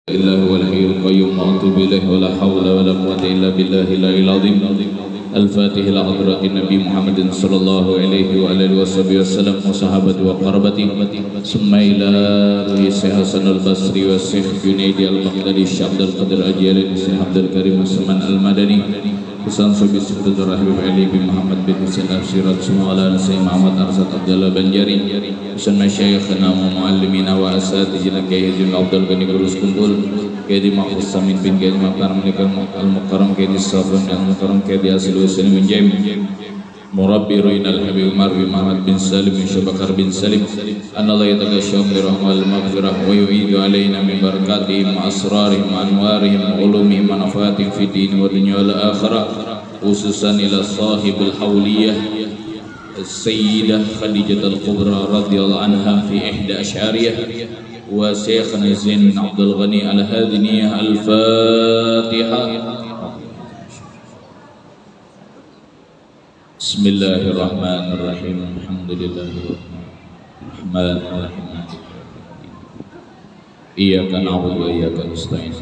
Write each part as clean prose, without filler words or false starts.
إلا هو الحي القيوم وأتوب إليه ولا حول ولا قوة إلا بالله العلي العظيم. الفاتح لحضرة النبي محمد صلى الله عليه وآله وسلم وصحابته وقرابته ثم إلى روح الشيخ حسن البصري والشيخ جنيد البغدادي الشيخ عبد القادر الجيلاني الشيخ عبد الكريم السمان المدني Husan Sobi Sibtul Rahim Ali bin Muhammad bin Husain Al-Sirat Sumawala Nasai Muhammad Arsad Abdullah Banjari Husan Masyayikhna wa Muallimina wa Asatijina Kayyidin Abdul Ghani Gurus Kumpul Kayyidi Mahfuz Samin bin Kayyidi Makaram Al-Muqaram Kayyidi Safran Al-Muqaram Kayyidi Asil Husain bin Jaim Murabbi Ruinal Habib Umar bin Muhammad bin Salim bin Syabakar bin Salim Anallah yatagasyam lirahmal maghfirah wa yu'idu alaina min barakatihim wa asrarihim wa anwarihim wa ulumihim wa nafatihim fi dini wa dunya wal akhirah khususan ila sahibul hawliyah Sayyidah Khadijah al-Kubra radhiyallahu anha fi ihda asyariyah wa Syekhana Zain bin Abdul Ghani al-Hadiniyah al-Fatihah. Bismillahirrahmanirrahim. Alhamdulillahirrahmanirrahim. Iyyaka na'budu wa iyyaka nasta'in.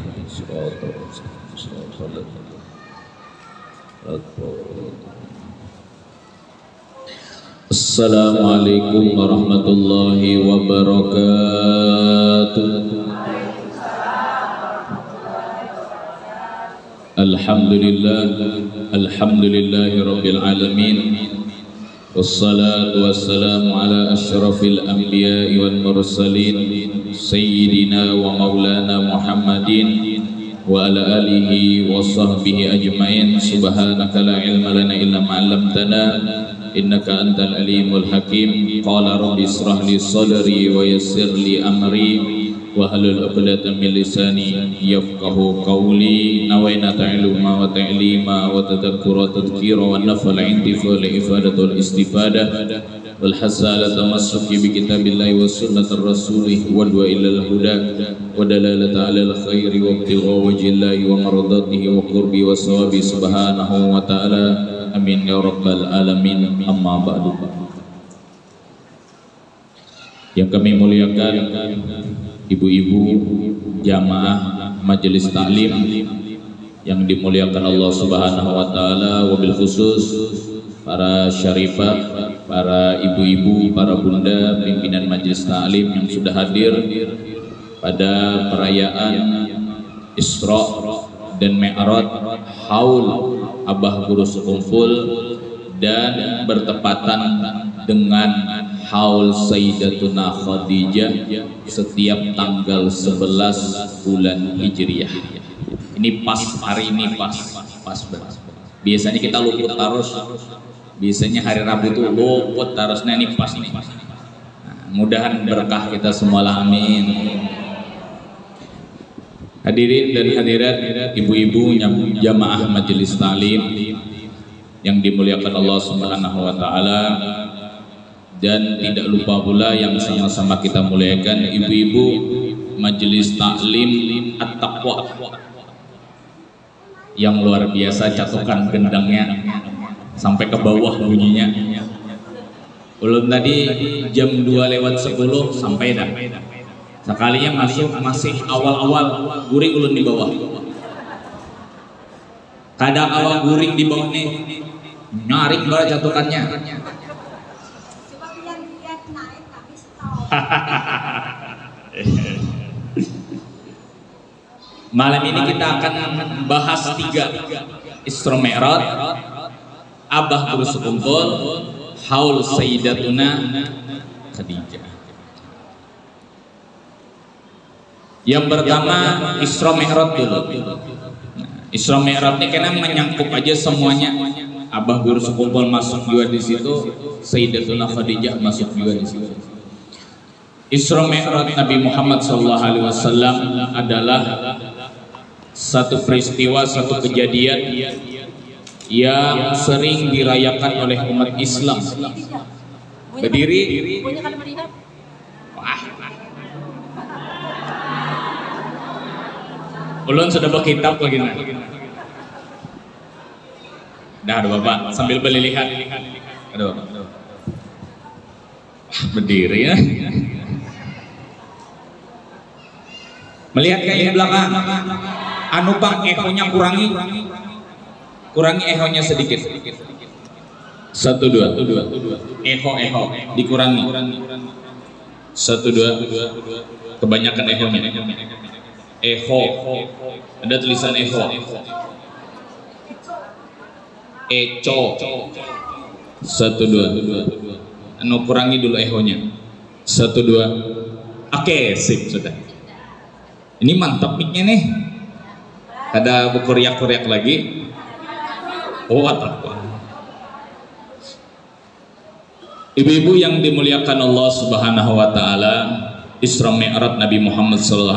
Assalamualaikum warahmatullahi wabarakatuh. Alhamdulillahi rabbil alamin. Wassalatu wassalamu ala asyrafil anbiya'i wal mursalin Sayyidina wa maulana Muhammadin wa ala alihi wa sahbihi ajmain. Subhanaka la ilma lana illa ma 'allamtana innaka antal alimul hakim. Qala rabbi israh li sadri wa yassir li amri wahlul 'uqdatam min lisani yafqahu qawli. Nawaina ta'alluma wa ta'lima wa tadhakkura tadhkira wa naf'al intifa li ifadatul istifadah wal hasala tamassuki bi kitabillahi wa sunnatir rasulih wa du'a ilal huda wa dalalata 'alal khairi wa ibtigha wajhillahi wa mardatihi wa qurbi wa sawabi subhanahu wa ta'ala. Amin ya rabbal alamin. Amma ba'du. Yang kami muliakan ibu-ibu jamaah majelis taklim yang dimuliakan Allah Subhanahu wa taala, wabil khusus para syarifah, para ibu-ibu, para bunda pimpinan majelis taklim yang sudah hadir pada perayaan Isra dan Mi'raj haul Abah Guru Sekumpul dan bertepatan dengan haul Sayyidatuna Khadijah setiap tanggal 11 bulan Hijriah. Ini pas, hari ini pas banget. Biasanya kita luput tarus, biasanya hari Rabu itu luput tarusnya, ini pas nih. Nah, mudahan berkah kita semua lah, amin. Hadirin dan hadirat, ibu-ibu jamaah majelis taklim yang dimuliakan Allah Subhanahu wa taala, dan tidak lupa pula yang sama-sama kita muliakan ibu-ibu majelis taklim At-Taqwa yang luar biasa, catukan gendangnya sampai ke bawah bunyinya. Ulun tadi jam 2:10 sampai dah. Sekalinya masih awal-awal guring ulun di bawah. Kadang awal guring di bawah nih nyarik bara catukannya. Malam ini kita akan bahas 3 Isra Mi'raj, Abah Guru Sekumpul, haul Sayyidatuna Khadijah. Yang pertama Isra Mi'raj dulu. Isra Mi'raj ini karena menyangkut aja semuanya. Abah Guru Sekumpul masuk juga di situ, Sayyidatuna Khadijah masuk juga di situ. Isra Mi'raj Nabi Muhammad SAW adalah satu peristiwa, satu kejadian yang sering dirayakan oleh umat Islam. Berdiri. Ulun sudah bawa kitab lagi nah. Dah ada bapak sambil beli lihat. Aduh. Berdiri ya. Melihat ke yang belakang. Anu pang ehonya kurangi ehonya sedikit. 1 2 Eho dikurangi. 1 2 kebanyakan ehonya. Eho. Ada tulisan eho. Eco. 1 2 Anu kurangi dulu ehonya. 1 2. Oke, sip sudah. Ini mantap mic-nya nih. Ada berkuriak-kuriak lagi. Oh, apa? Ibu-ibu yang dimuliakan Allah Subhanahu wa taala, Isra Mi'raj Nabi Muhammad SAW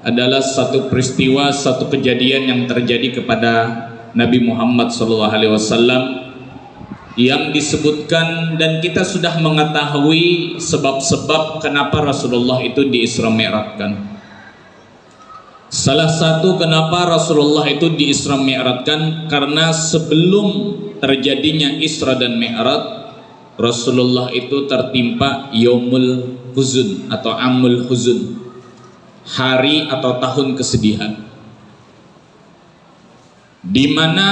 adalah satu peristiwa, satu kejadian yang terjadi kepada Nabi Muhammad SAW yang disebutkan, dan kita sudah mengetahui sebab-sebab kenapa Rasulullah itu di Isra Mi'rajkan. Salah satu kenapa Rasulullah itu di Isra Mi'rajkan karena sebelum terjadinya Isra dan Mi'raj, Rasulullah itu tertimpa Yaumul Huzun atau Amul Huzun, hari atau tahun kesedihan, di mana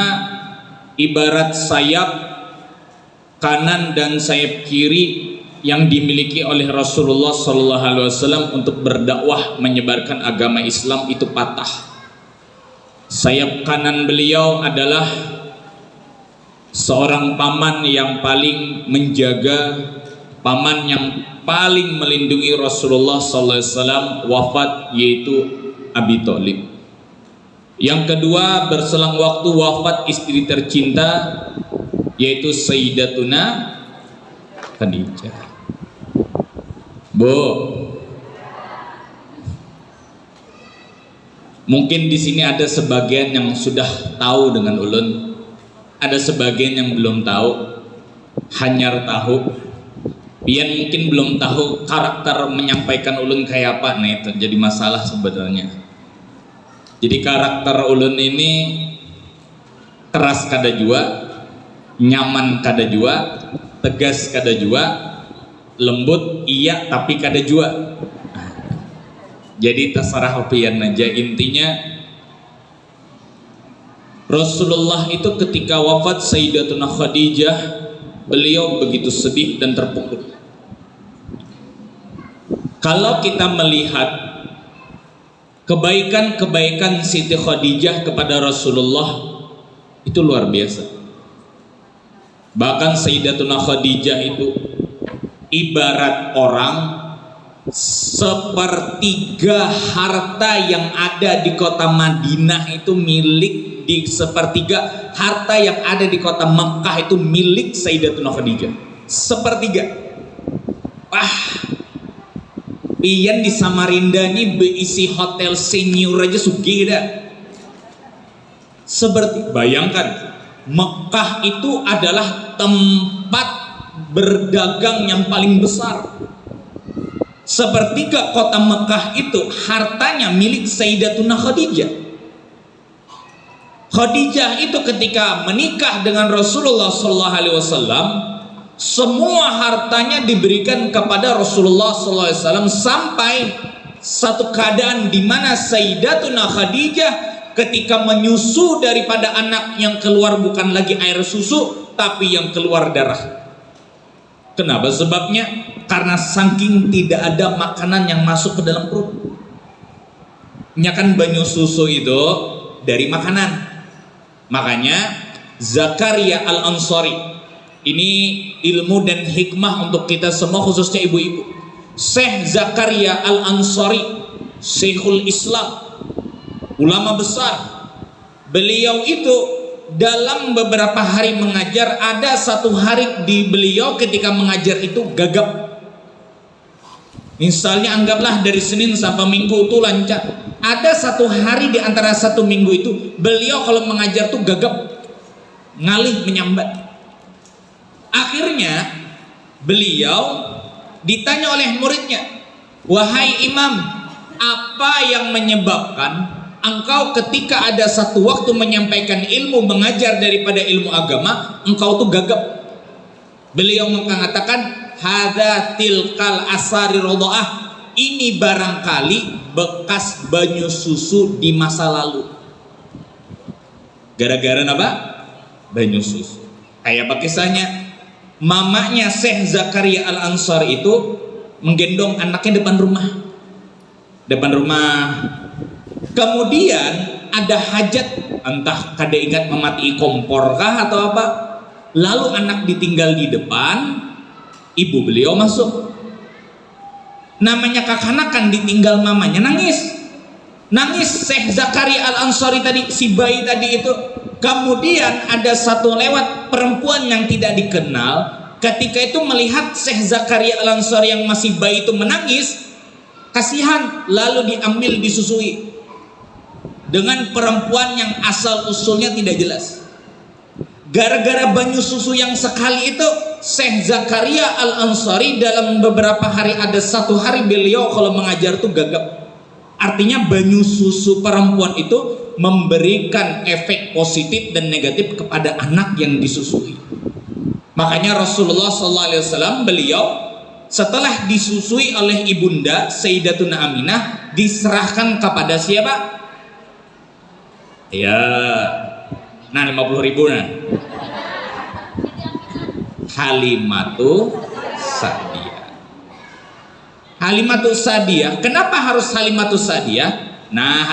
ibarat sayap kanan dan sayap kiri yang dimiliki oleh Rasulullah SAW untuk berdakwah menyebarkan agama Islam itu patah. Sayap kanan beliau adalah seorang paman yang paling menjaga, paman yang paling melindungi Rasulullah SAW wafat, yaitu Abi Thalib. Yang kedua, berselang waktu wafat istri tercinta, yaitu Sayyidatuna Khadijah. Bu, mungkin di sini ada sebagian yang sudah tahu dengan ulun, ada sebagian yang belum tahu, hanyar tahu. Pian mungkin belum tahu karakter menyampaikan ulun kayak apa. Nah, itu jadi masalah sebenarnya. Jadi karakter ulun ini keras kada jua, nyaman kada jua, tegas kada jua, lembut iya tapi kada jua. Jadi terserah pian aja. Intinya Rasulullah itu ketika wafat Sayyidatuna Khadijah, beliau begitu sedih dan terpukul. Kalau kita melihat kebaikan-kebaikan Siti Khadijah kepada Rasulullah, itu luar biasa. Bahkan Sayyidatuna Khadijah itu ibarat orang sepertiga harta yang ada di kota Madinah itu milik, di sepertiga harta yang ada di kota Mekah itu milik Sayyidatuna Khadijah. Sepertiga. Pian di Samarinda ini berisi hotel senior aja sugih dah. Seperti bayangkan, Mekah itu adalah tempat berdagang yang paling besar. Sepertiga kota Mekah itu hartanya milik Sayyidatuna Khadijah. Khadijah itu ketika menikah dengan Rasulullah SAW, semua hartanya diberikan kepada Rasulullah SAW, sampai satu keadaan di mana Sayyidatuna Khadijah ketika menyusu daripada anak yang keluar bukan lagi air susu tapi yang keluar darah. Kenapa sebabnya? Karena saking tidak ada makanan yang masuk ke dalam perut. Kan banyu susu itu dari makanan. Makanya Zakaria Al-Ansari, ini ilmu dan hikmah untuk kita semua, khususnya ibu-ibu. Syekh Zakaria Al-Ansari, Syekhul Islam, ulama besar. Beliau itu dalam beberapa hari mengajar, ada satu hari di beliau ketika mengajar itu gagap. Misalnya anggaplah dari Senin sampai Minggu itu lancar. Ada satu hari di antara satu minggu itu beliau kalau mengajar tuh gagap, ngalih menyambat. Akhirnya beliau ditanya oleh muridnya, "Wahai imam, apa yang menyebabkan engkau ketika ada satu waktu menyampaikan ilmu, mengajar daripada ilmu agama, engkau tuh gagap?" Beliau mengatakan, "Hadza tilkal asari radhaah." ini barangkali bekas banyu susu di masa lalu. Gara-gara apa? Banyu susu. Kayak apa kisahnya? Mamanya Syekh Zakaria Al-Ansari itu menggendong anaknya depan rumah. Kemudian ada hajat, entah kada ingat memati kompor kah atau apa. Lalu anak ditinggal di depan, ibu beliau masuk. Namanya kekanakan ditinggal mamanya, nangis Syekh Zakaria Al-Ansari tadi, si bayi tadi itu. Kemudian ada satu lewat perempuan yang tidak dikenal, ketika itu melihat Syekh Zakaria Al-Ansari yang masih bayi itu menangis, kasihan, lalu diambil disusui dengan perempuan yang asal usulnya tidak jelas. Gara-gara banyu susu yang sekali itu, Syekh Zakaria Al-Ansari dalam beberapa hari, ada satu hari beliau kalau mengajar tuh gagap. Artinya banyu susu perempuan itu memberikan efek positif dan negatif kepada anak yang disusui. Makanya Rasulullah SAW beliau setelah disusui oleh ibunda Sayyidatuna Aminah diserahkan kepada siapa? Ya, nah 50.000 nah. Halimatu Sa'diyah. Kenapa harus Halimatu Sa'diyah? Nah,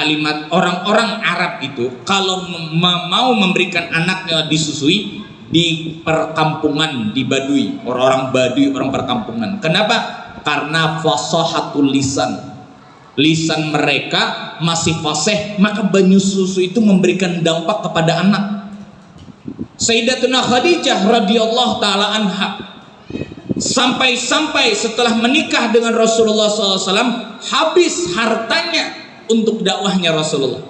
orang-orang Arab itu kalau mau memberikan anaknya disusui di perkampungan, di Baduy, orang-orang Baduy, orang perkampungan. Kenapa? Karena fasahatul lisan mereka masih fasih, maka banyu susu itu memberikan dampak kepada anak. Sayyidatuna Khadijah radhiyallahu taala anha sampai setelah menikah dengan Rasulullah SAW habis hartanya untuk dakwahnya Rasulullah.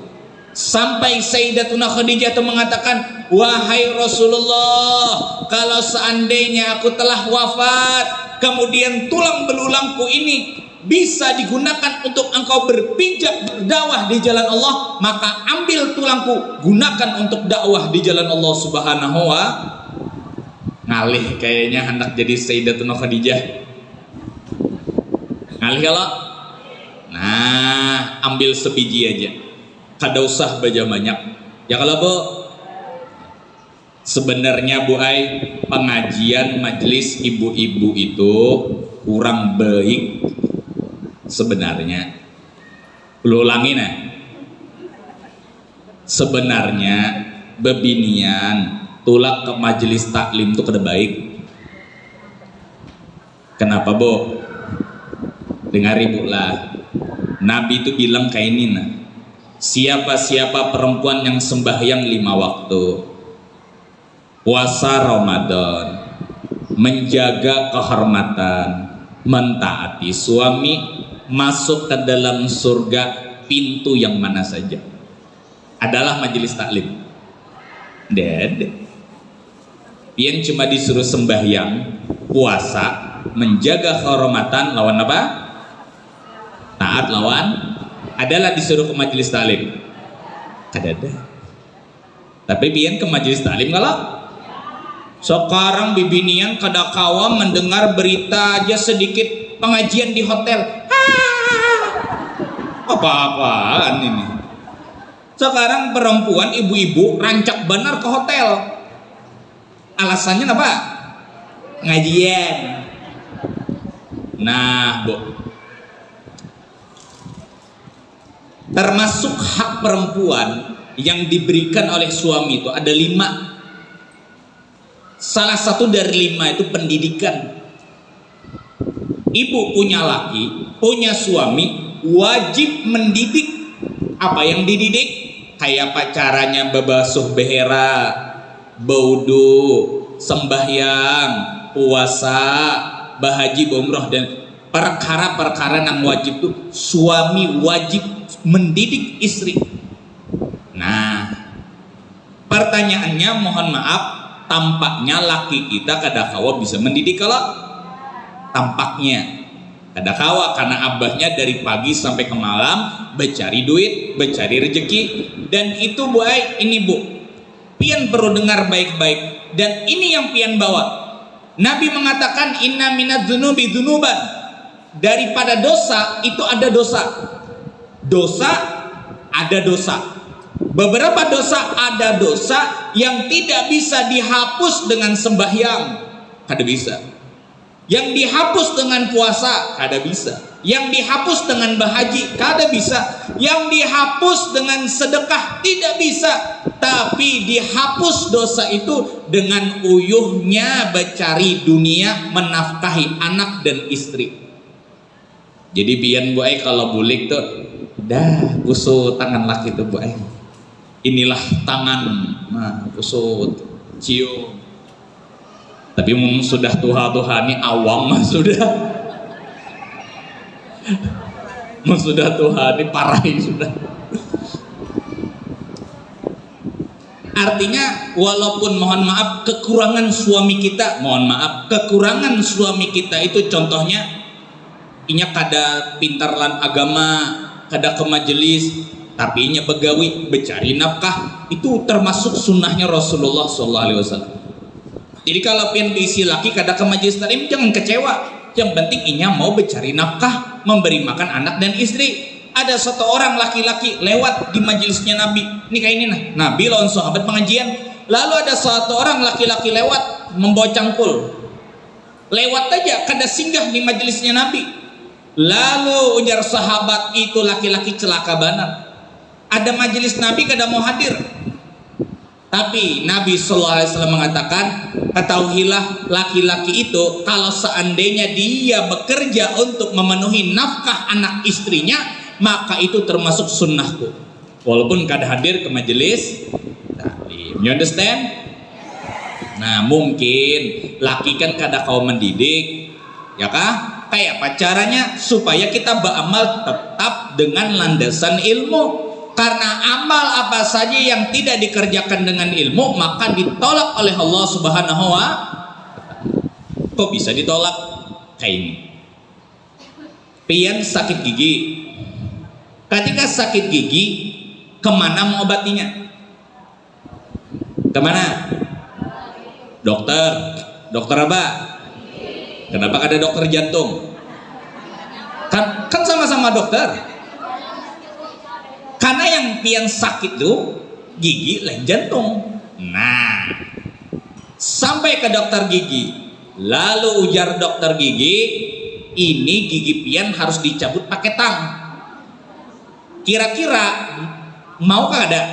Sampai Sayyidatuna Khadijah itu mengatakan, wahai Rasulullah, kalau seandainya aku telah wafat, kemudian tulang belulangku ini bisa digunakan untuk engkau berpijak berdakwah di jalan Allah, maka ambil tulangku, gunakan untuk dakwah di jalan Allah Subhanahu wa. Ngalih kayaknya hendak jadi Sayyidatuna Khadijah. Ngalih kalau? Nah, ambil sebiji aja. Kada usah baca banyak. Ya kalau Bu, sebenarnya Bu Ai, pengajian majelis ibu-ibu itu kurang baik sebenarnya. Lu ulangi nah. Sebenarnya bebinian tulak ke majelis taklim itu kada baik. Kenapa Bu? Dengar ibu lah. Nabi itu bilang kayak ini nah. Siapa-siapa perempuan yang sembahyang 5 waktu, puasa Ramadan, menjaga kehormatan, mentaati suami, masuk ke dalam surga pintu yang mana saja adalah majelis taklim. Dede pian cuma disuruh sembahyang, puasa, menjaga kehormatan, lawan apa? Taat lawan adalah disuruh ke majelis taklim. Kadada. Tapi pian ke majelis taklim kalau sekarang bibinian kada kawa mendengar berita aja sedikit pengajian di hotel. Apa-apaan ini? Sekarang perempuan ibu-ibu rancak benar ke hotel. Alasannya apa? Ngajian. Nah, Bu, termasuk hak perempuan yang diberikan oleh suami itu ada 5. Salah satu dari 5 itu pendidikan. Ibu punya laki, punya suami, wajib mendidik. Apa yang dididik? Kayak apa caranya babasuh behera, baudu, sembahyang, puasa, bahaji, umroh, dan perkara-perkara yang wajib itu suami wajib mendidik istri. Nah, pertanyaannya mohon maaf, tampaknya laki kita kadakawa bisa mendidik kalau tampaknya kadakawa, karena abahnya dari pagi sampai ke malam mencari duit, mencari rezeki. Dan itu Bu Ai, ini Bu, pian perlu dengar baik-baik, dan ini yang pian bawa. Nabi mengatakan inna minadz dzunubi dzunuban, daripada dosa itu ada dosa. Dosa ada dosa. Beberapa dosa ada dosa yang tidak bisa dihapus dengan sembahyang, kada bisa. Yang dihapus dengan puasa, kada bisa. Yang dihapus dengan berhaji, kada bisa. Yang dihapus dengan sedekah, tidak bisa. Tapi dihapus dosa itu dengan uyuhnya mencari dunia, menafkahi anak dan istri. Jadi biar Bu Ai kalau bulik tuh, dah kusut tangan laki tuh Bu Ai. Inilah tangan, nah kusut, cium. Tapi sudah Tuhan ini awam mah sudah. Sudah Tuhan ini parahi sudah. Artinya walaupun mohon maaf kekurangan suami kita, kekurangan suami kita itu contohnya inya kada pintar lan agama, kada ke majelis, tapi inya begawi, becari nafkah, itu termasuk sunnahnya Rasulullah SAW. Jadi kalau pengen diisi laki kada ke majelis taklim jangan kecewa. Yang penting inya mau becari nafkah, memberi makan anak dan istri. Ada satu orang laki-laki lewat di majelisnya Nabi. Ini kayak ini nah. Nabi lawan sahabat pengajian. Lalu ada satu orang laki-laki lewat membawa cangkul. Lewat aja kada singgah di majelisnya Nabi. Lalu ujar sahabat itu laki-laki celaka benar. Ada majelis Nabi kada mau hadir. Tapi Nabi SAW mengatakan, ketahuilah laki-laki itu kalau seandainya dia bekerja untuk memenuhi nafkah anak istrinya, maka itu termasuk sunnahku. Walaupun kada hadir ke majelis taklim. You understand? Nah mungkin laki kan kada kau mendidik, ya kah? Kayak apa caranya supaya kita beramal tetap dengan landasan ilmu? Karena amal apa saja yang tidak dikerjakan dengan ilmu maka ditolak oleh Allah Subhanahu wa Ta'ala. Kok bisa ditolak? Kayak ini. Pian sakit gigi. Ketika sakit gigi, kemana mengobatinya? Kemana? Dokter. Dokter apa? Kenapa ada dokter jantung? Kan sama-sama dokter. Karena yang pian sakit tuh gigi lain jantung. Nah, sampai ke dokter gigi. Lalu ujar dokter gigi, ini gigi pian harus dicabut pakai tang. Kira-kira mau kah ada?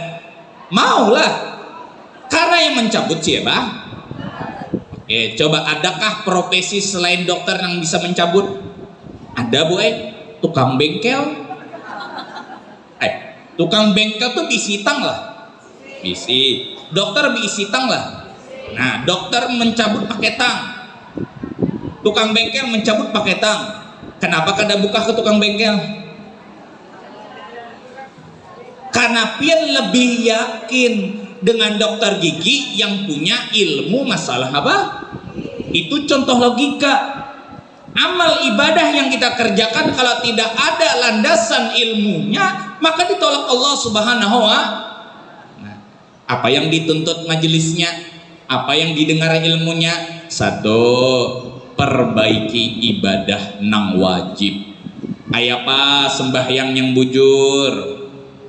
Mau lah. Karena yang mencabut siapa? Oke, coba adakah profesi selain dokter yang bisa mencabut? Ada Bu tukang bengkel. Tukang bengkel tuh bisi tang lah. Bisi. Dokter bisi tang lah. Nah, dokter mencabut pakai tang. Tukang bengkel mencabut pakai tang. Kenapa kada buka ke tukang bengkel? Karena pian lebih yakin dengan dokter gigi yang punya ilmu masalah apa? Itu contoh logika. Amal ibadah yang kita kerjakan kalau tidak ada landasan ilmunya maka ditolak Allah Subhanahu wa Ta'ala. Apa yang dituntut majelisnya, apa yang didengar ilmunya? Satu, perbaiki ibadah nang wajib. Kayak apa sembahyang yang bujur?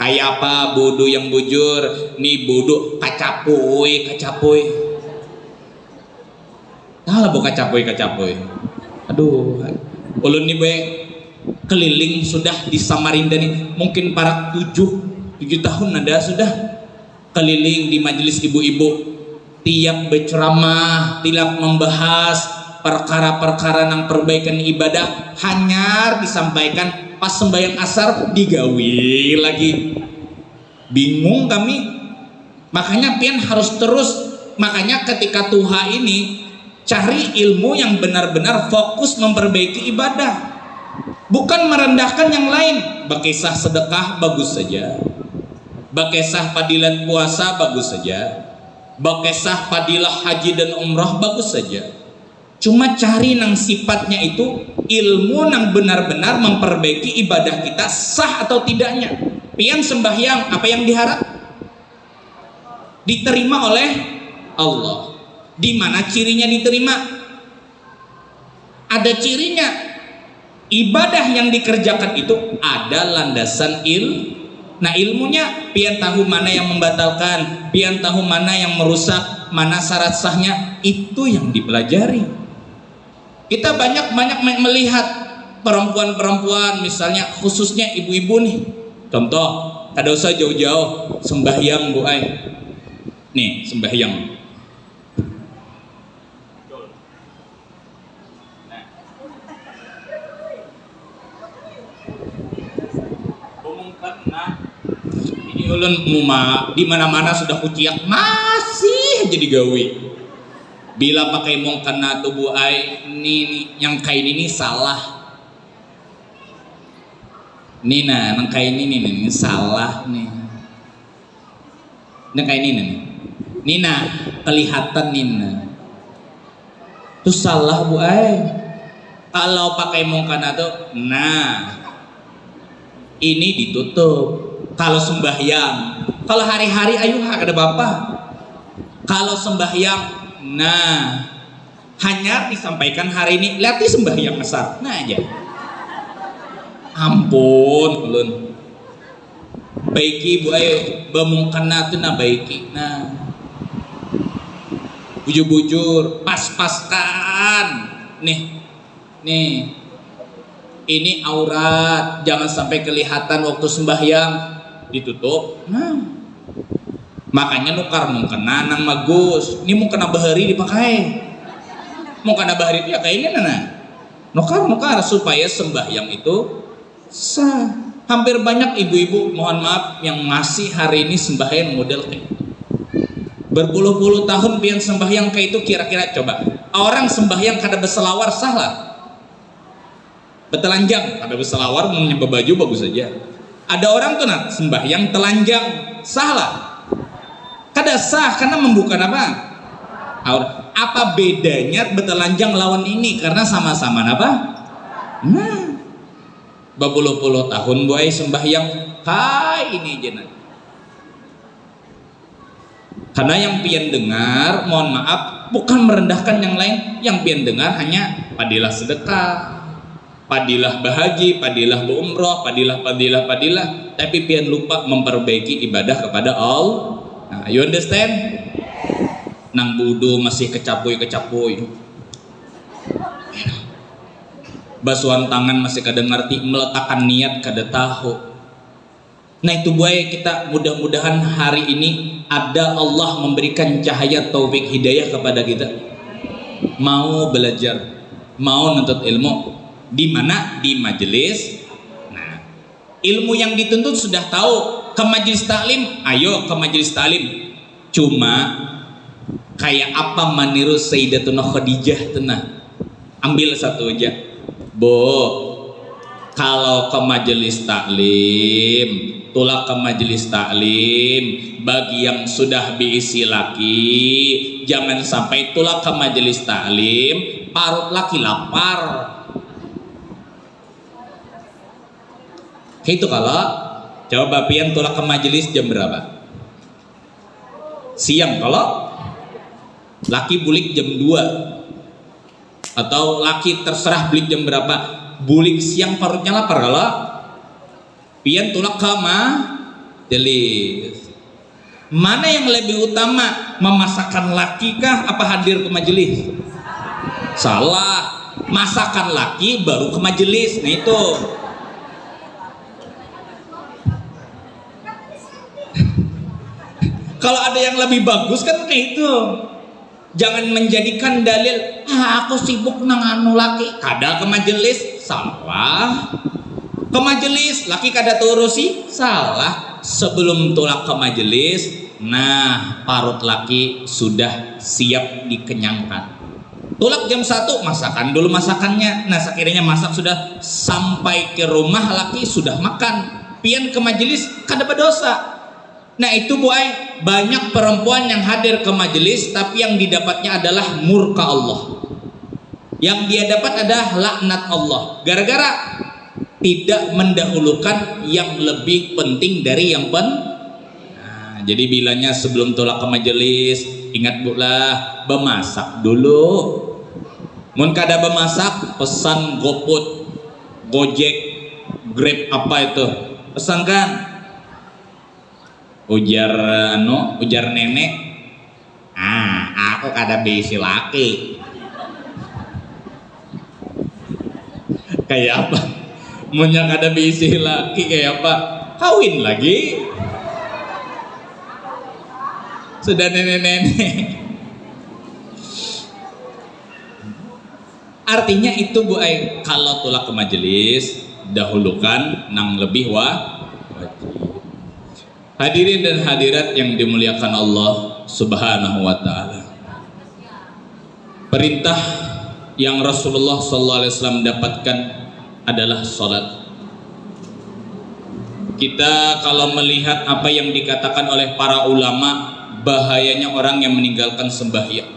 Kayak apa wudu yang bujur? Nih wudu kacapuy. Nah, bu kacapuy. Aduh, ulun nih keliling sudah di Samarinda nih, mungkin para 7 tahun ada sudah keliling di majelis ibu-ibu, tiap berceramah, tiap membahas perkara-perkara nang perbaikan ibadah, hanya disampaikan pas sembahyang asar digawi lagi. Bingung kami, makanya pian harus terus. Makanya ketika Tuhan ini cari ilmu yang benar-benar fokus memperbaiki ibadah, bukan merendahkan yang lain. Bakisah sedekah bagus saja, bakisah padilah puasa bagus saja, bakisah padilah haji dan umrah bagus saja. Cuma cari nang sifatnya itu ilmu nang benar-benar memperbaiki ibadah kita sah atau tidaknya. Pian sembahyang apa yang diharap? Diterima oleh Allah. Di mana cirinya diterima? Ada cirinya. Ibadah yang dikerjakan itu ada landasan Nah ilmunya pian tahu mana yang membatalkan, pian tahu mana yang merusak, mana syarat sahnya, itu yang dipelajari. Kita banyak melihat perempuan-perempuan, misalnya khususnya ibu-ibu nih. Contoh, kada usah jauh-jauh, sembahyang Bu Ai. Nih, sembahyang. Nah, ini ulun di mana-mana sudah kuciak masih jadi gawe. Bila pakai mongkana tubuh ai ini yang kain ini salah. Nina, nang kain ini salah nih. Nang kain ini nih. Nina, kelihatan Nina. Itu salah Bu ai. Kalau pakai mongkana tuh, nah ini ditutup. Kalau sembahyang, kalau hari-hari ayo ada bapak. Kalau sembahyang, nah hanya disampaikan hari ini. Lihat di sembahyang besar, nah aja. Ampun, ulun. Baiki Bu ayo bemungkana tuh nah baiki. Nah, bujur-bujur, pas-paskan. Nih. Ini aurat, jangan sampai kelihatan waktu sembahyang, ditutup. Nah, makanya nukar mungkena nang bagus. Ini mungkena bahari dipakai. Mungkena bahari itu ya kayak ini nana. Nukar supaya sembahyang itu sah. Hampir banyak ibu-ibu, mohon maaf, yang masih hari ini sembahyang model kayak itu. Berpuluh-puluh tahun pian sembahyang kayak itu, kira-kira coba orang sembahyang kada berselawar salah. Telanjang, ada berselawar menyembah baju bagus saja. Ada orang tuh nak sembahyang telanjang, salah. Kada sah karena membuka apa? Apa bedanya bertelanjang lawan ini? Karena sama-sama apa? Nah, berpuluh-puluh tahun buai sembahyang, hai ini jenat. Karena yang pian dengar, mohon maaf, bukan merendahkan yang lain. Yang pian dengar hanya padilah sedekah, padilah bahaji, padilah berumroh, padilah. Tapi pian lupa memperbaiki ibadah kepada Allah. Nah, you understand? Nang budu masih kecapuy. Basuhan tangan masih kada ngerti, meletakkan niat kada tahu. Nah itu buaya kita mudah-mudahan hari ini ada Allah memberikan cahaya taufik hidayah kepada kita. Mau belajar, mau nuntut ilmu. Di mana? Di majelis. Nah, ilmu yang dituntut sudah tahu. Ke majelis taklim, ayo ke majelis taklim. Cuma kayak apa meniru Sayyidatuna Khadijah tenah. Ambil satu aja. Kalau ke majelis taklim, tulak ke majelis taklim. Bagi yang sudah diisi laki, jangan sampai tulak ke majelis taklim, parut laki lapar. Itu kalau coba pian tulak ke majelis jam berapa? Siang. Kalau laki bulik jam 2 atau laki terserah bulik jam berapa, bulik siang parutnya lapar. Kalau pian tulak ke majelis, mana yang lebih utama, memasakkan laki kah apa hadir ke majelis? Salah, masakan laki baru ke majelis. Nah itu kalau ada yang lebih bagus kan kayak itu. Jangan menjadikan dalil aku sibuk nang anu laki, kada ke majelis, salah. Ke majelis laki kada turusi, salah. Sebelum tulak ke majelis, nah parut laki sudah siap dikenyangkan. Tulak jam 1, masakan dulu masakannya. Nah sekiranya masak sudah sampai ke rumah, laki sudah makan. Pian ke majelis kada berdosa. Nah itu buai banyak perempuan yang hadir ke majelis tapi yang didapatnya adalah murka Allah. Yang dia dapat adalah laknat Allah. Gara-gara tidak mendahulukan yang lebih penting dari yang Nah, jadi bilanya sebelum tolak ke majelis, ingat bulah bemasak dulu. Mun kada bemasak pesan GoFood. Gojek, Grab apa itu, pesankan. Ujar nenek, aku kada bisi laki. Kayak apa? Munyak kada bisi laki kayak apa? Kawin lagi. Sudah nenek-nenek. Artinya itu Bu Ai, kalau tulak ke majelis dahulukan nang lebih wajib. Hadirin dan hadirat yang dimuliakan Allah Subhanahu wa taala. Perintah yang Rasulullah SAW dapatkan adalah salat. Kita kalau melihat apa yang dikatakan oleh para ulama, bahayanya orang yang meninggalkan sembahyang.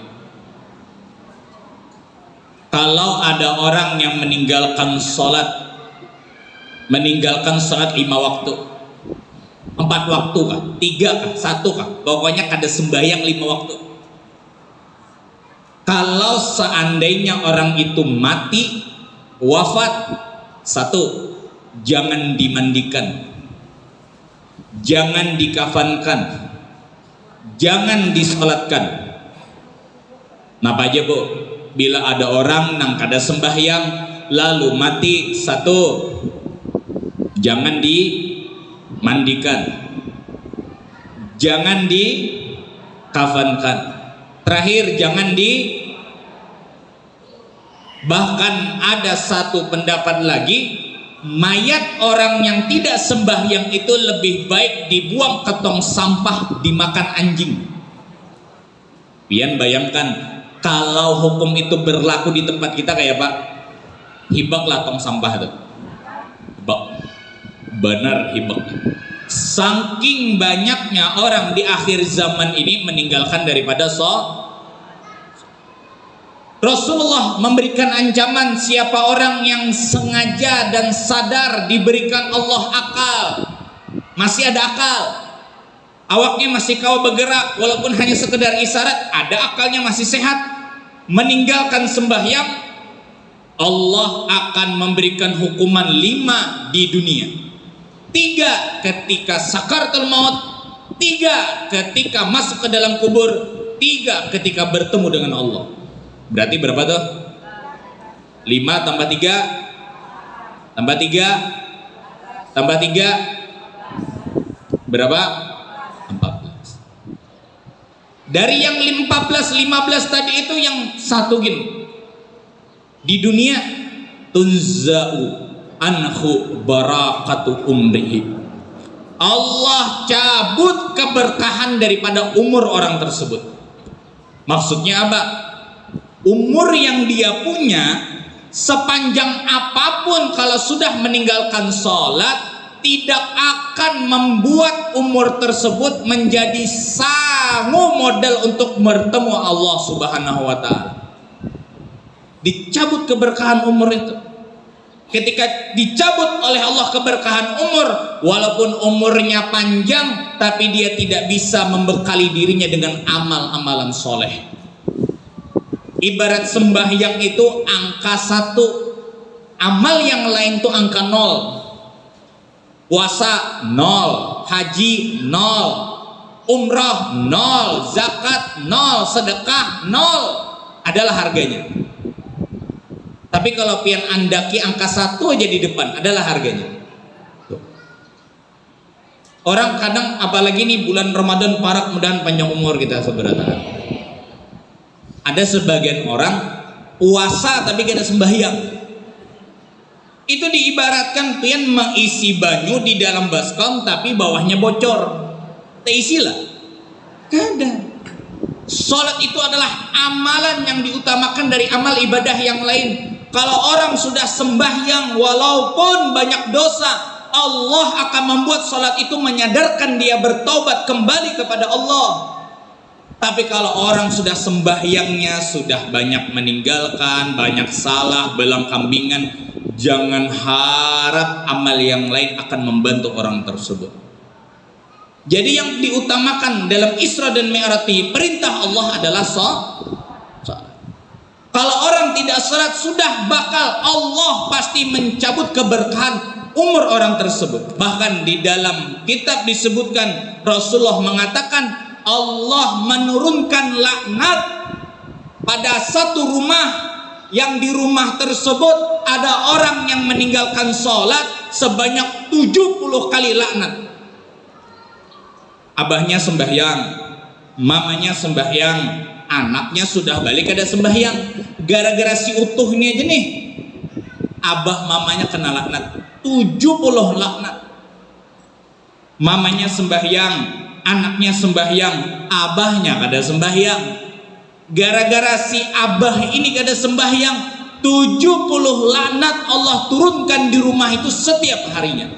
Kalau ada orang yang meninggalkan salat 5 waktu, 4 waktu kah, 3 kah, 1 kah, pokoknya kada sembahyang 5 waktu. Kalau seandainya orang itu mati, wafat, 1, jangan dimandikan, jangan dikafankan, jangan disolatkan. Napa aja Bu? Bila ada orang nang kada sembahyang lalu mati, 1, jangan dimandikan, jangan dikafankan, terakhir jangan bahkan ada satu pendapat lagi, mayat orang yang tidak sembahyang itu lebih baik dibuang ke tong sampah, dimakan anjing. Pian bayangkan kalau hukum itu berlaku di tempat kita kayak Pak, hibaklah tong sampah itu. Hibak. Benar hibak. Saking banyaknya orang di akhir zaman ini meninggalkan daripada Rasulullah memberikan ancaman, siapa orang yang sengaja dan sadar diberikan Allah akal, masih ada akal, awaknya masih kau bergerak walaupun hanya sekedar isyarat, ada akalnya masih sehat, meninggalkan sembahyang, Allah akan memberikan hukuman 5 di dunia. 3 ketika sakaratul maut, 3 ketika masuk ke dalam kubur, 3 ketika bertemu dengan Allah. Berarti berapa tuh? 5 tambah 3 tambah 3 tambah 3 berapa? 14. Dari yang 14, 15 tadi itu yang satu gini. Di dunia tunza'u anhu barakatu umrihi. Allah cabut keberkahan daripada umur orang tersebut. Maksudnya apa? Umur yang dia punya sepanjang apapun kalau sudah meninggalkan sholat, tidak akan membuat umur tersebut menjadi sangu modal untuk bertemu Allah Subhanahu wa ta'ala. Dicabut keberkahan umur itu. Ketika dicabut oleh Allah keberkahan umur, walaupun umurnya panjang, tapi dia tidak bisa membekali dirinya dengan amal-amalan soleh. Ibarat sembahyang itu angka 1, amal yang lain itu angka 0. Puasa 0, haji 0, umrah 0, zakat 0, sedekah 0, adalah harganya. Tapi kalau pian andaki angka 1 aja di depan, adalah harganya. Tuh. Orang kadang apalagi nih bulan Ramadan, parak mudahan panjang umur kita saudara. Ada sebagian orang puasa tapi kada sembahyang. Itu diibaratkan pian mengisi banyu di dalam baskom tapi bawahnya bocor. Terisilah. Kada. Salat itu adalah amalan yang diutamakan dari amal ibadah yang lain. Kalau orang sudah sembahyang walaupun banyak dosa, Allah akan membuat salat itu menyadarkan dia bertaubat kembali kepada Allah. Tapi kalau orang sudah sembahyangnya sudah banyak meninggalkan, banyak salah, belang kambingan, jangan harap amal yang lain akan membantu orang tersebut. Jadi yang diutamakan dalam Isra dan Mi'raj, perintah Allah adalah salat. Kalau orang tidak sholat sudah bakal Allah pasti mencabut keberkahan umur orang tersebut. Bahkan di dalam kitab disebutkan, Rasulullah mengatakan Allah menurunkan laknat pada satu rumah, yang di rumah tersebut ada orang yang meninggalkan sholat sebanyak 70 kali laknat. Abahnya sembahyang, mamanya sembahyang, anaknya sudah balik ada sembahyang, gara-gara si utuh ini aja nih, abah mamanya kena laknat 70 laknat. Mamanya sembahyang, anaknya sembahyang, abahnya kada sembahyang. Gara-gara si abah ini kada sembahyang, 70 laknat Allah turunkan di rumah itu setiap harinya.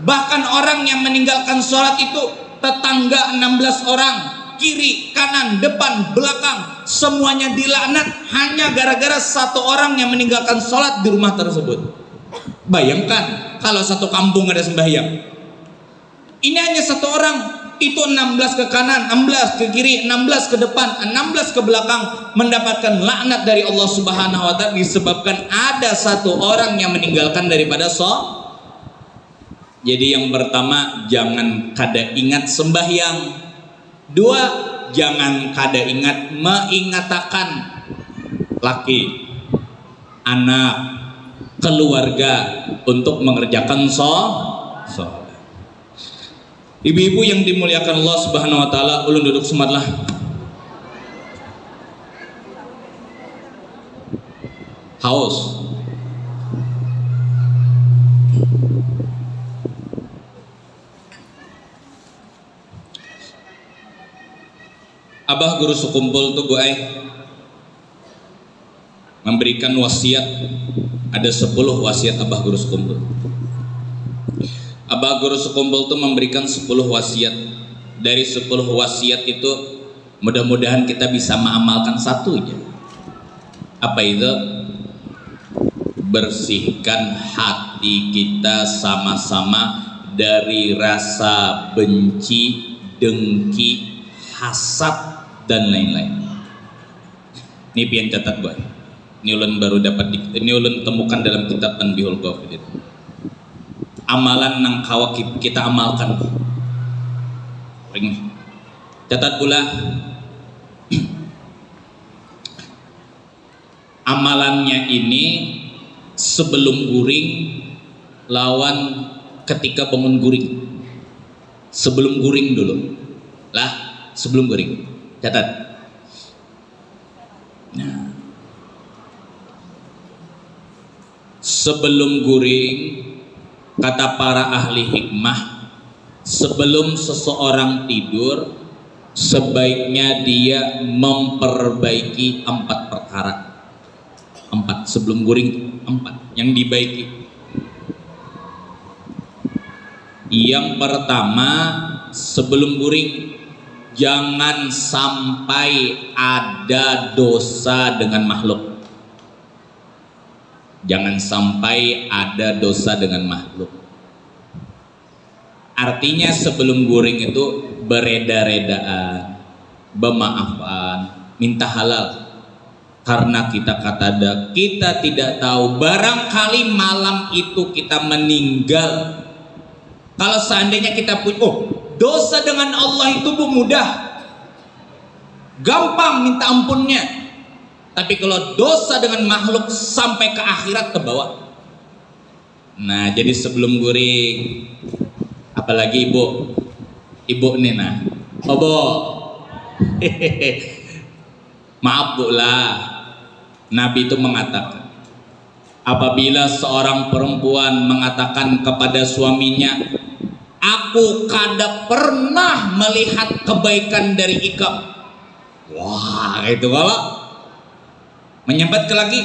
Bahkan orang yang meninggalkan sholat itu tetangga 16 orang, kiri, kanan, depan, belakang, semuanya dilaknat hanya gara-gara satu orang yang meninggalkan sholat di rumah tersebut. Bayangkan kalau satu kampung ada sembahyang, ini hanya satu orang, itu 16 ke kanan, 16 ke kiri, 16 ke depan, 16 ke belakang, mendapatkan laknat dari Allah Subhanahu wa Ta'ala disebabkan ada satu orang yang meninggalkan daripada sholat. Jadi yang pertama, jangan kada ingat sembahyang. Dua, jangan kada ingat mengatakan laki, anak, keluarga untuk mengerjakan sholat. Ibu-ibu yang dimuliakan Allah Subhanahu wa Ta'ala, ulun duduk sematlah. Haus. Abah guru sekumpul tuh gue memberikan wasiat, ada 10 wasiat abah guru sekumpul. Abah guru sekumpul tuh memberikan 10 wasiat. Dari 10 wasiat itu mudah-mudahan kita bisa mengamalkan satu aja. Apa itu? Bersihkan hati kita sama-sama dari rasa benci, dengki, hasad dan lain-lain. Ini pian catat gue. Ini ulun baru dapat, ini ulun temukan dalam kitab Tanbihul Ghafilin. Amalan nang kawa kita amalkan. Catat pula amalannya ini sebelum guring lawan ketika bangun guring. Sebelum guring dulu. Lah, sebelum guring. Catat. Nah. Sebelum guring, kata para ahli hikmah, sebelum seseorang tidur, sebaiknya dia memperbaiki 4 perkara. 4 sebelum guring, 4 yang dibaiki. Yang pertama, sebelum guring, jangan sampai ada dosa dengan makhluk. Jangan sampai ada dosa dengan makhluk. Artinya sebelum guring itu bereda-redaan, bermaafan, minta halal. Karena kita kata kita tidak tahu, barangkali malam itu kita meninggal. Kalau seandainya kita punya, dosa dengan Allah itu mudah, gampang minta ampunnya. Tapi kalau dosa dengan makhluk sampai ke akhirat terbawa. Nah, jadi sebelum guring, apalagi ibu Nena, maaf bu lah. Nabi itu mengatakan, apabila seorang perempuan mengatakan kepada suaminya, aku kada pernah melihat kebaikan dari Ikam. Wah, itu kalau menyambat ke lagi,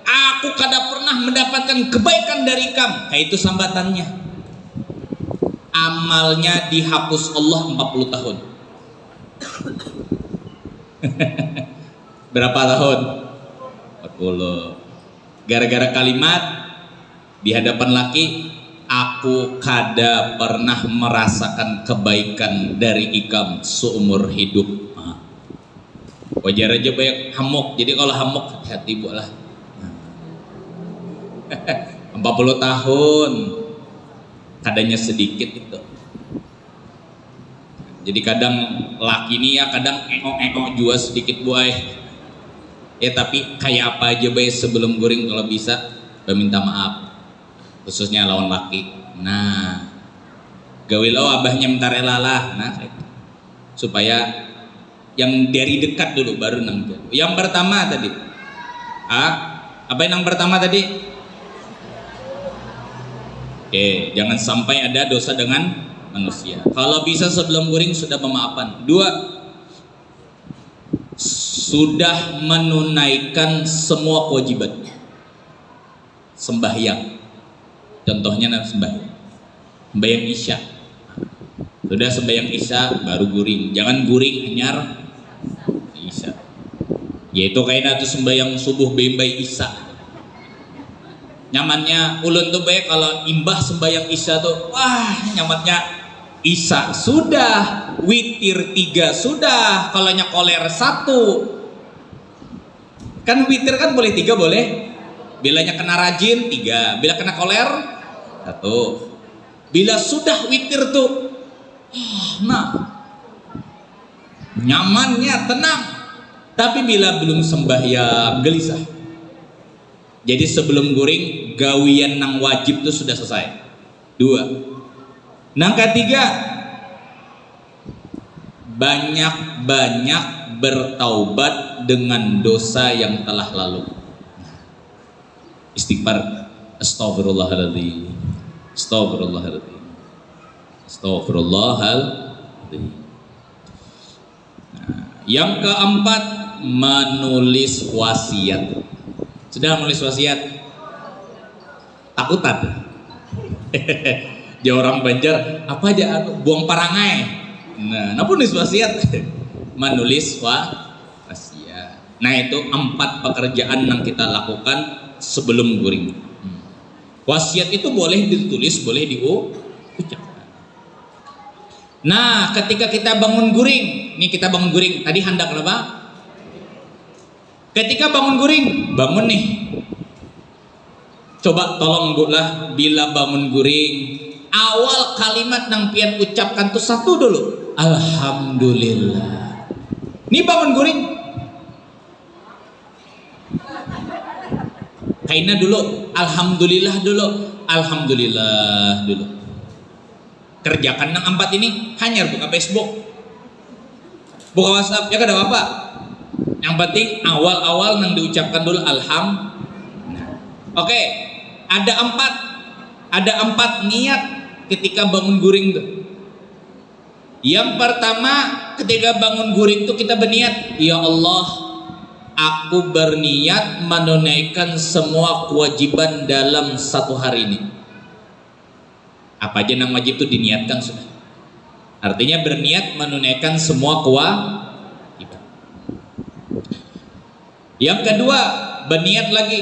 aku kada pernah mendapatkan kebaikan dari Ikam. Kayak itu sambatannya. Amalnya dihapus Allah 40 tahun. Berapa tahun? 40. Gara-gara kalimat di hadapan laki, aku kada pernah merasakan kebaikan dari Ikam seumur hidup. Wajar aja banyak hamok. Jadi kalau hamok hati-hati Bu lah. 40 tahun kadangnya sedikit itu. Jadi kadang laki ini ya kadang engok juga sedikit buai. Ya tapi kayak apa aja bae sebelum guring kalau bisa minta maaf. Khususnya lawan laki. Nah, gawilo abahnya minta rela lah. Nah, supaya yang dari dekat dulu baru nang. Yang pertama tadi. Apa yang pertama tadi? Oke, jangan sampai ada dosa dengan manusia. Kalau bisa sebelum guring sudah memaafkan. 2, sudah menunaikan semua kewajiban. Sembahyang. Contohnya sembahyang. Sembahyang Isya. Sudah sembahyang Isya baru guring. Jangan guring hanyar Isya. Yaitu kayaknya tuh sembahyang subuh bembai Isya. Nyamannya ulun tuh baik kalau imbah sembahyang Isya tuh wah nyamannya Isya sudah, witir 3 sudah, kalau koler 1 kan witir kan boleh 3 boleh, bilanya kena rajin 3, bila kena koler 1, bila sudah witir tuh nah nyamannya tenang, tapi bila belum sembahyang gelisah. Jadi sebelum guring gawian nang wajib itu sudah selesai. 2. Nang ketiga, banyak-banyak bertaubat dengan dosa yang telah lalu. Istighfar. Astagfirullahaladzim. Astagfirullahaladzim. Astagfirullahaladzim. Nah, yang keempat, menulis wasiat. Sudah menulis wasiat? Takutan. Dia orang Banjar, apa aja buang parangai. Nah, napa nulis wasiat? Menulis wasiat. Nah, itu 4 pekerjaan yang kita lakukan sebelum guring. Wasiat itu boleh ditulis, boleh diucapkan. Nah, ketika kita bangun guring, nih kita bangun guring, tadi hendak apa? Ketika bangun guring, bangun nih. Coba tolong Bu lah, bila bangun guring, awal kalimat nang pian ucapkan tuh 1 dulu. Alhamdulillah. Nih bangun guring. Kaina dulu, alhamdulillah dulu. Alhamdulillah dulu. Kerjakan nang 4 ini, hanya buka Facebook. Buka WhatsApp, ya kada apa-apa. Yang penting awal-awal nang diucapkan dulu alhamdulillah. Oke, ada 4 niat ketika bangun guring tuh. Yang pertama, ketika bangun guring tuh kita berniat, ya Allah, aku berniat menunaikan semua kewajiban dalam 1 hari ini. Apa aja nang wajib itu diniatkan sudah. Artinya berniat menunaikan semua kewajiban. Yang kedua, berniat lagi,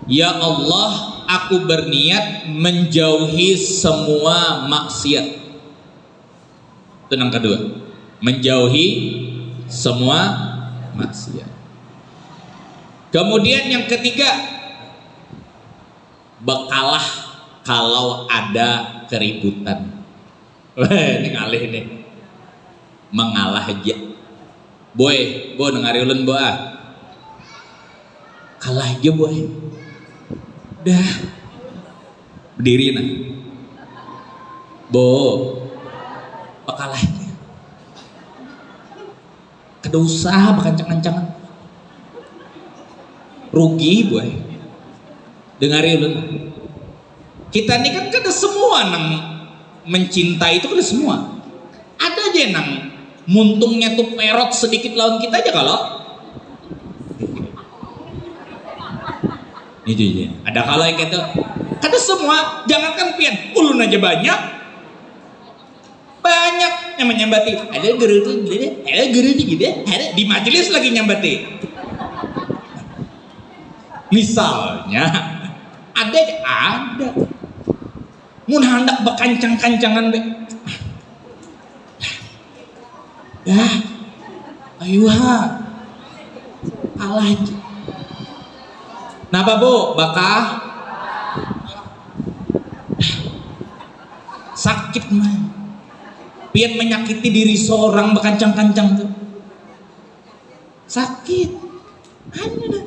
ya Allah, aku berniat menjauhi semua maksiat. Itu yang kedua, menjauhi semua maksiat. Kemudian yang ketiga, bekalah kalau ada keributan. Ini ngalih nih, mengalah aja. Boy dengar ulun boy. Kalah aja boy. Dah berdiri nah. Kalah aja. Kada usah bakancang-kancangan. Rugi boy. Dengarin ulun. Kita ini kan kada semua nang mencintai itu kada semua. Ada aja nang muntungnya tuh perot sedikit lawan kita aja kalau. Ini ada kalau yang gitu. Kada semua, jangankan pian, ulun aja banyak yang menyambati. Ada guru tuh gini, ada guru tuh gini, ada di majelis lagi nyambati. Misalnya, ada. Mun hendak bekancang-kancangan be. Ayo kalah aja. Napa Bu? Bakah sakit mah. Pian menyakiti diri seorang bekancang-kancang tuh. Sakit. Anu dah.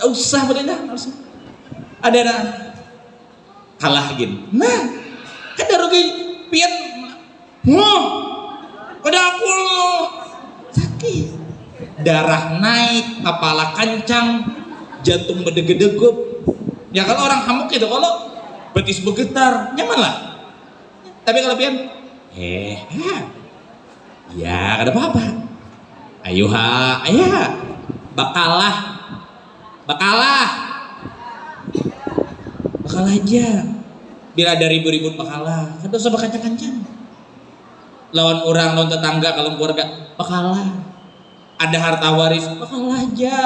Usah berendah, usah. Ada kalah gini. Nah, ada rugi pian. Wah, pada aku sakit. Darah naik, kepala kancang, jantung berdegep-degep. Ya kalau orang hamuk itu, kalau betis bergetar, nyaman lah. Tapi kalau pian, ya kada apa-apa. Ayo bakalah aja. Bila ada ribut-ribut bakalah, kada usah berkancang-kancang. Lawan orang, lawan tetangga, kalau keluarga, bakalah. Ada harta waris, bakalah aja.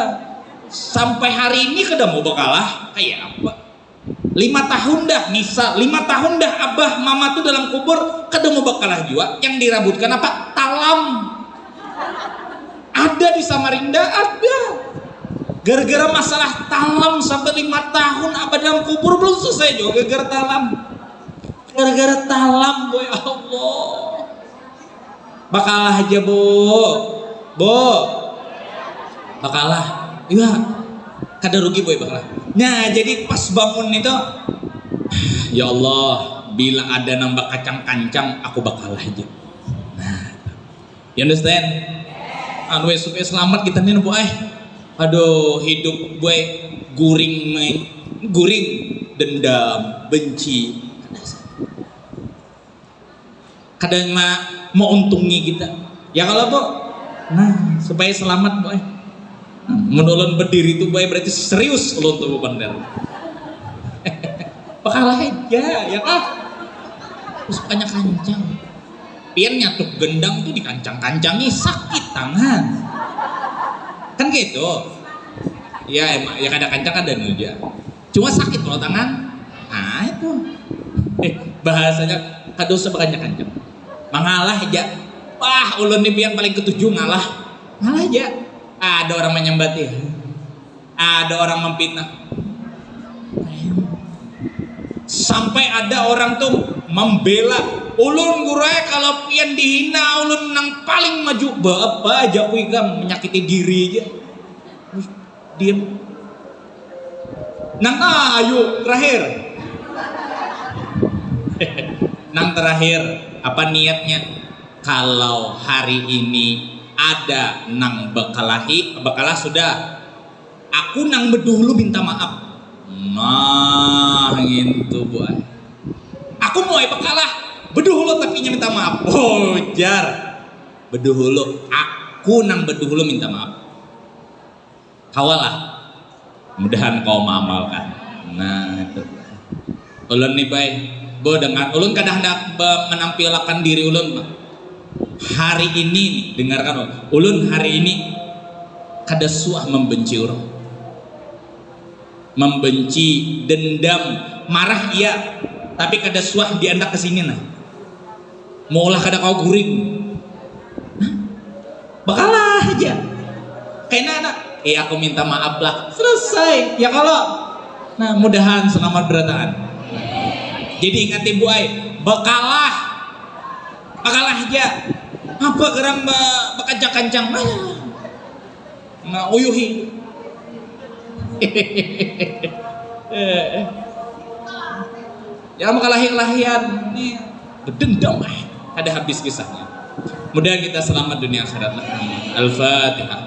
Sampai hari ini kada mau bakalah, kayak apa? 5 tahun dah, misal 5 tahun dah abah mama tuh dalam kubur, kada mau bakalah juga. Yang dirabutkan apa? Talam. Ada di Samarinda, ada. Gara-gara masalah talam sampai 5 tahun abah dalam kubur belum selesai juga gara-gara talam. Gara-gara talam, boy, Allah. Bakalah aja, Bu. Bakalah. Iya. Kada rugi, boy, bakalah. Nah, jadi pas bangun itu, ya Allah, bila ada nambah kacang-kancang, aku bakalah aja. Nah, you understand? Anu supaya selamat kita nih, Bu. Aduh, hidup gue guring, dendam, benci. Kadang mau untungi kita. Ya kalau Bu, nah supaya selamat Bu. Menulun berdiri itu Bu berarti serius ulun tuh bener. Bakalah aja, ya kah? Terus banyak kancang. Pian nyatuk gendang itu dikancang-kancangi sakit tangan. Kan gitu. Ya emang ya kadang kancang ada aja. Cuma sakit kalau tangan. Ah itu. Bahasanya kadosa berkancang-kancang. Mengalah aja. Wah, ulun nih yang paling ketujuh ngalah. Ngalah aja. Ada orang menyembati. Ada orang memfitnah. Sampai ada orang tuh membela. Ulun gurai kalau pian dihina ulun nang paling maju. Bapak aja kuikam menyakiti diri aja. Diam. Nang ayo terakhir. Nang terakhir apa niatnya? Kalau hari ini ada nang bakalah sudah. Aku nang bedulu minta maaf. Nah gitu Bu. Aku mau bakalah. Beduhulu tapi minta maaf. Oh jar. Beduhulu. Aku nang beduhulu minta maaf. Kawalah. Mudahan kau mengamalkan. Nah itu. Ulun nih baik. Bo dengan ulun kadang hendak menampilkan diri ulun. Hari ini dengarkan ulun hari ini kada suah membenci orang. Membenci, dendam, marah iya, tapi kada suah diandak ke sini nah. Maulah kada kau guring. Bakalah aja. Kayaknya anak, aku minta maaf lah. Selesai. Ya kalau. Nah, mudahan selamat berataan. Jadi ingat Ibu bakalah. Bakalah aja. Apa gerang bakancang-kancang. Nah, uyuhi. Ya makalahi-kalahian nih berdendam ada habis kisahnya. Mudah kita selamat dunia akhirat. Al-Fatihah.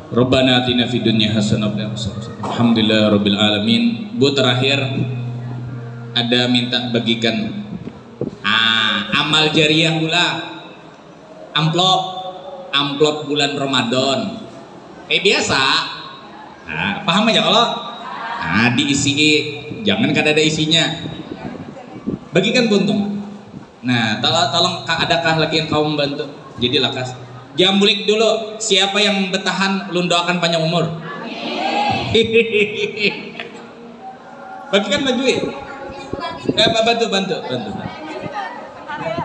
Rabbana atina fid dunya hasanah wa alhamdulillah rabbil alamin. Bu terakhir ada minta bagikan amal jariah pula. Amplop bulan Ramadan. Biasa. Nah, paham aja kalau diisi, jangan kada ada isinya. Bagikan buntung. Nah, tolong adakah lagi yang kau membantu? Jadi lakas. Jambulik dulu. Siapa yang bertahan, ulun doakan panjang umur. Amin. Bagikan baju. Bantu.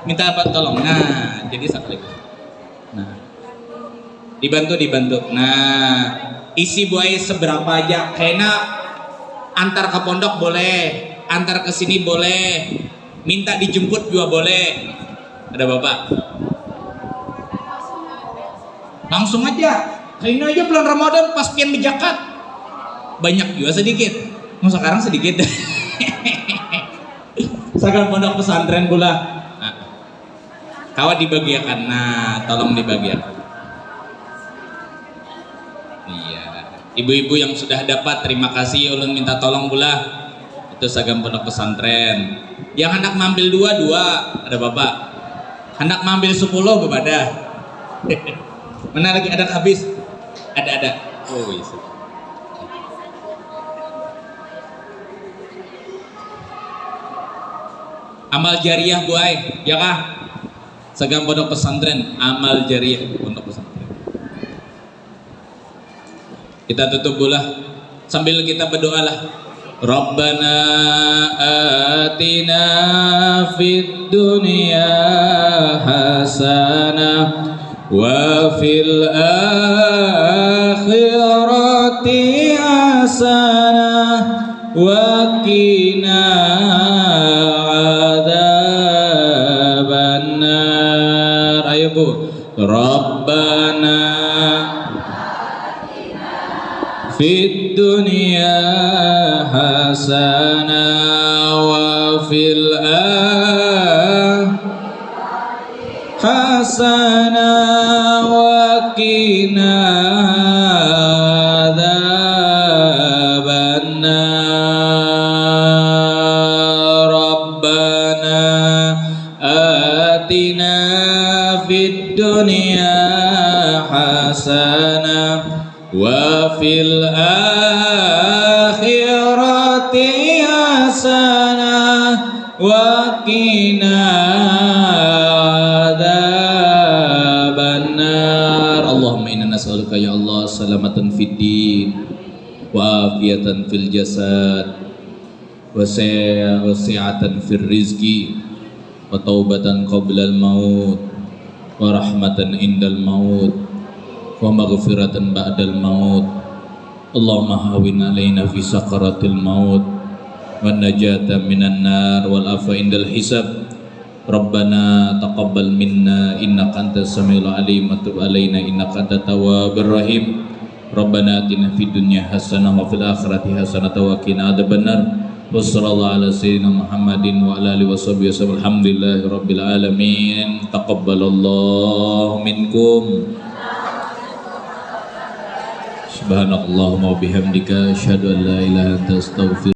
Minta apa tolong. Nah, jadi sekaligus. Nah, dibantu. Nah, isi buaya seberapa aja. Kayaknya antar ke pondok boleh, antar ke sini boleh, minta dijemput juga boleh. Ada bapak? Langsung aja. Kayaknya aja bulan Ramadan pas pian bejakat. Banyak juga sedikit. Mau sekarang sedikit. Sekarang pondok pesantren pula. Nah, kawat dibagiakan. Nah, tolong dibagiakan. Iya. Ibu-ibu yang sudah dapat, terima kasih. Ulun minta tolong pula. Itu seragam pondok pesantren. Yang hendak ngambil dua. Ada bapak. Hendak ngambil 10 bepada. Mana lagi ada habis? Ada. Oh, iya. Amal jariah buai, ya kah? Seragam pondok pesantren, amal jariah pondok pesantren. Kita tutup pula sambil kita berdoalah. Rabbana atina fid dunya hasanah wa fil akhirati hasanah wa qina adzabannar. Ayo Bu. Rabbana fid dunya hasanah wa fil hasanah wa qina adzabannar. Rabbana atina fid dunya hasanah wa fil akhirati hasanah wa qina adzabannar. Allahumma inna nas'aluka ya Allah salamatan fid din wa afiyatan fil jasad wa si'atan fil rizqi wa taubatan qabla al maut wa rahmatan indal maut wa maghfiratan ba'dal maut. Allahumma hawin alaina fi sakaratil maut wa najata minan nar wal afa indal hisab. Rabbana taqabbal minna innaka antas samiul alim wa tub alaina innaka antat tawwabur rahim. Rabbana atina fid dunya hasanah wa fil akhirati hasanah wa qina adzabannar. Wassallallahu ala sayyidina Muhammadin wa ala alihi washabihi wasallam. Alhamdulillahi rabbil alamin. Taqabbalallahu minkum. Subhanallahumma wa bihamdika asyhadu an la ilaha illa anta astaghfiruka